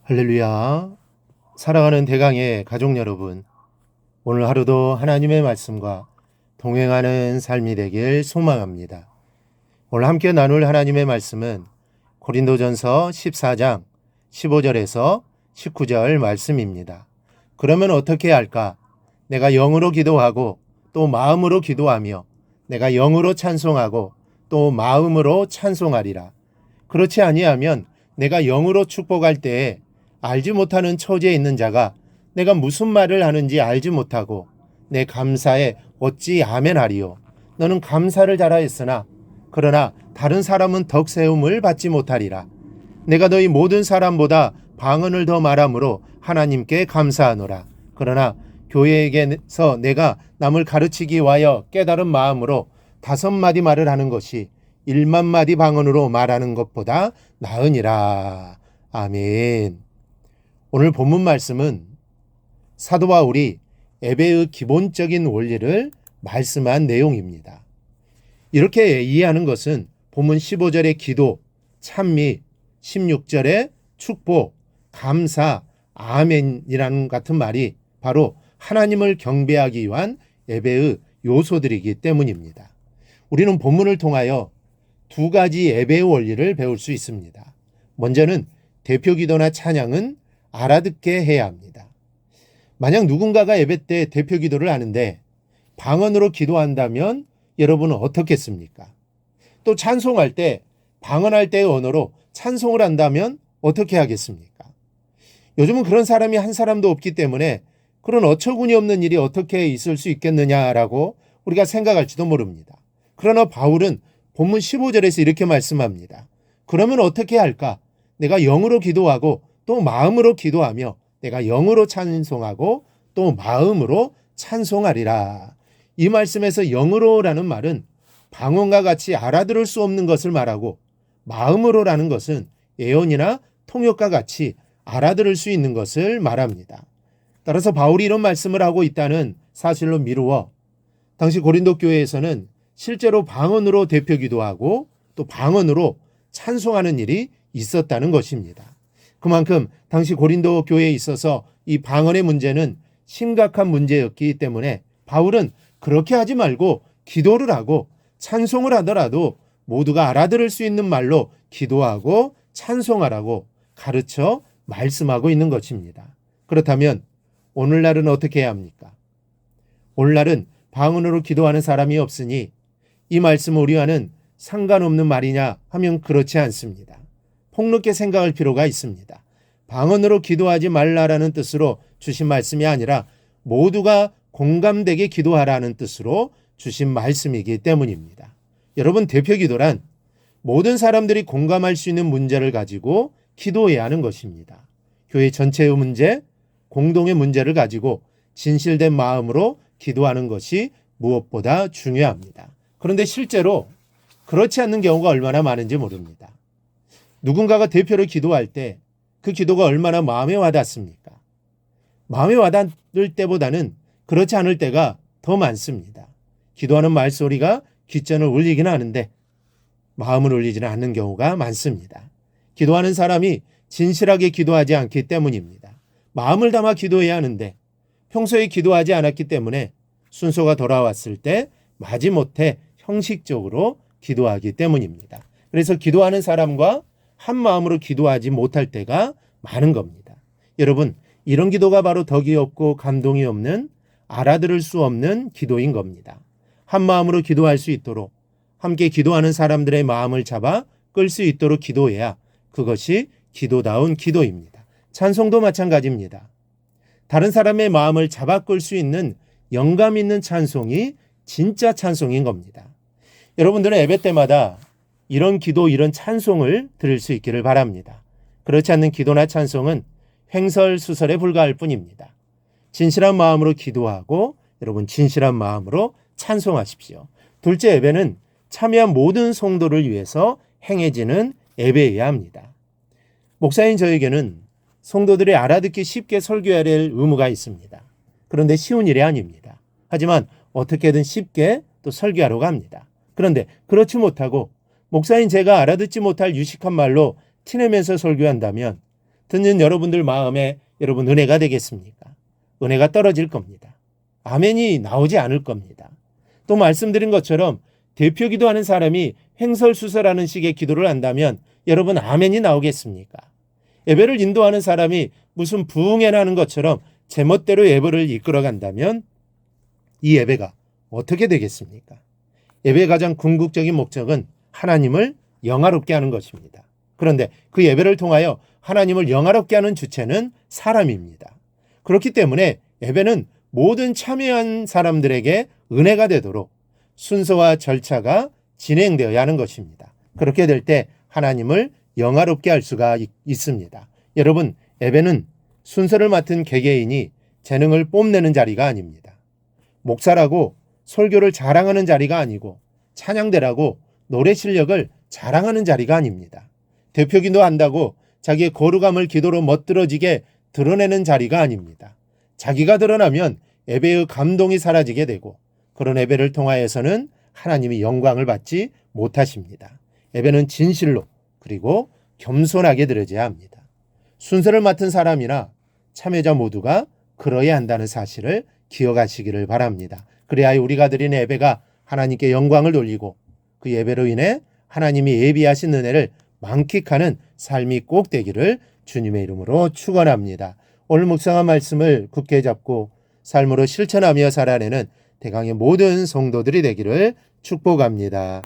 할렐루야. 사랑하는 대강의 가족 여러분, 오늘 하루도 하나님의 말씀과 동행하는 삶이 되길 소망합니다. 오늘 함께 나눌 하나님의 말씀은 고린도전서 14장 15절에서 19절 말씀입니다. 그러면 어떻게 할까? 내가 영으로 기도하고 또 마음으로 기도하며 내가 영으로 찬송하고 또 마음으로 찬송하리라. 그렇지 아니하면 내가 영으로 축복할 때에 알지 못하는 처지에 있는 자가 내가 무슨 말을 하는지 알지 못하고 내 감사에 어찌 아멘하리요. 너는 감사를 잘하였으나 그러나 다른 사람은 덕세움을 받지 못하리라. 내가 너희 모든 사람보다 방언을 더 말함으로 하나님께 감사하노라. 그러나 교회에게서 내가 남을 가르치기 위하여 깨달은 마음으로 5마디 말을 하는 것이 1만 마디 방언으로 말하는 것보다 나으니라. 아멘. 오늘 본문 말씀은 사도 바울이 예배의 기본적인 원리를 말씀한 내용입니다. 이렇게 이해하는 것은 본문 15절의 기도, 찬미, 16절의 축복, 감사, 아멘이라는 같은 말이 바로 하나님을 경배하기 위한 예배의 요소들이기 때문입니다. 우리는 본문을 통하여 2가지 예배의 원리를 배울 수 있습니다. 먼저는 대표 기도나 찬양은 알아듣게 해야 합니다. 만약 누군가가 예배 때 대표 기도를 하는데 방언으로 기도한다면 여러분은 어떻겠습니까? 또 찬송할 때 방언할 때의 언어로 찬송을 한다면 어떻게 하겠습니까? 요즘은 그런 사람이 한 사람도 없기 때문에 그런 어처구니 없는 일이 어떻게 있을 수 있겠느냐라고 우리가 생각할지도 모릅니다. 그러나 바울은 본문 15절에서 이렇게 말씀합니다. 그러면 어떻게 할까? 내가 영으로 기도하고 또 마음으로 기도하며 내가 영으로 찬송하고 또 마음으로 찬송하리라. 이 말씀에서 영으로라는 말은 방언과 같이 알아들을 수 없는 것을 말하고 마음으로라는 것은 예언이나 통역과 같이 알아들을 수 있는 것을 말합니다. 따라서 바울이 이런 말씀을 하고 있다는 사실로 미루어 당시 고린도 교회에서는 실제로 방언으로 대표 기도하고 또 방언으로 찬송하는 일이 있었다는 것입니다. 그만큼 당시 고린도 교회에 있어서 이 방언의 문제는 심각한 문제였기 때문에 바울은 그렇게 하지 말고 기도를 하고 찬송을 하더라도 모두가 알아들을 수 있는 말로 기도하고 찬송하라고 가르쳐 말씀하고 있는 것입니다. 그렇다면 오늘날은 어떻게 해야 합니까? 오늘날은 방언으로 기도하는 사람이 없으니 이 말씀은 우리와는 상관없는 말이냐 하면 그렇지 않습니다. 폭넓게 생각할 필요가 있습니다. 방언으로 기도하지 말라라는 뜻으로 주신 말씀이 아니라 모두가 공감되게 기도하라는 뜻으로 주신 말씀이기 때문입니다. 여러분, 대표 기도란 모든 사람들이 공감할 수 있는 문제를 가지고 기도해야 하는 것입니다. 교회 전체의 문제, 공동의 문제를 가지고 진실된 마음으로 기도하는 것이 무엇보다 중요합니다. 그런데 실제로 그렇지 않는 경우가 얼마나 많은지 모릅니다. 누군가가 대표로 기도할 때 그 기도가 얼마나 마음에 와닿습니까? 마음에 와닿을 때보다는 그렇지 않을 때가 더 많습니다. 기도하는 말소리가 귓전을 울리기는 하는데 마음을 울리지는 않는 경우가 많습니다. 기도하는 사람이 진실하게 기도하지 않기 때문입니다. 마음을 담아 기도해야 하는데 평소에 기도하지 않았기 때문에 순서가 돌아왔을 때 마지못해 형식적으로 기도하기 때문입니다. 그래서 기도하는 사람과 한 마음으로 기도하지 못할 때가 많은 겁니다. 여러분, 이런 기도가 바로 덕이 없고 감동이 없는 알아들을 수 없는 기도인 겁니다. 한 마음으로 기도할 수 있도록 함께 기도하는 사람들의 마음을 잡아 끌 수 있도록 기도해야 그것이 기도다운 기도입니다. 찬송도 마찬가지입니다. 다른 사람의 마음을 잡아 끌 수 있는 영감 있는 찬송이 진짜 찬송인 겁니다. 여러분들은 예배 때마다 이런 기도, 이런 찬송을 들을 수 있기를 바랍니다. 그렇지 않는 기도나 찬송은 횡설수설에 불과할 뿐입니다. 진실한 마음으로 기도하고 여러분 진실한 마음으로 찬송하십시오. 둘째 예배는 참여한 모든 성도를 위해서 행해지는 예배여야 합니다. 목사인 저에게는 성도들이 알아듣기 쉽게 설교해야 할 의무가 있습니다. 그런데 쉬운 일이 아닙니다. 하지만 어떻게든 쉽게 또 설교하려고 합니다. 그런데 그렇지 못하고 목사인 제가 알아듣지 못할 유식한 말로 티내면서 설교한다면 듣는 여러분들 마음에 여러분 은혜가 되겠습니까? 은혜가 떨어질 겁니다. 아멘이 나오지 않을 겁니다. 또 말씀드린 것처럼 대표 기도하는 사람이 횡설수설하는 식의 기도를 한다면 여러분 아멘이 나오겠습니까? 예배를 인도하는 사람이 무슨 부흥회나 하는 것처럼 제멋대로 예배를 이끌어 간다면 이 예배가 어떻게 되겠습니까? 예배의 가장 궁극적인 목적은 하나님을 영화롭게 하는 것입니다. 그런데 그 예배를 통하여 하나님을 영화롭게 하는 주체는 사람입니다. 그렇기 때문에 예배는 모든 참여한 사람들에게 은혜가 되도록 순서와 절차가 진행되어야 하는 것입니다. 그렇게 될 때 하나님을 영화롭게 할 수가 있습니다. 여러분, 예배는 순서를 맡은 개개인이 재능을 뽐내는 자리가 아닙니다. 목사라고 설교를 자랑하는 자리가 아니고 찬양대라고 노래 실력을 자랑하는 자리가 아닙니다. 대표 기도한다고 자기의 거룩함을 기도로 멋들어지게 드러내는 자리가 아닙니다. 자기가 드러나면 예배의 감동이 사라지게 되고 그런 예배를 통하여서는 하나님이 영광을 받지 못하십니다. 예배는 진실로 그리고 겸손하게 드려져야 합니다. 순서를 맡은 사람이나 참여자 모두가 그러해야 한다는 사실을 기억하시기를 바랍니다. 그래야 우리가 드리는 예배가 하나님께 영광을 돌리고 그 예배로 인해 하나님이 예비하신 은혜를 만끽하는 삶이 꼭 되기를 주님의 이름으로 축원합니다. 오늘 묵상한 말씀을 굳게 잡고 삶으로 실천하며 살아내는 대강의 모든 성도들이 되기를 축복합니다.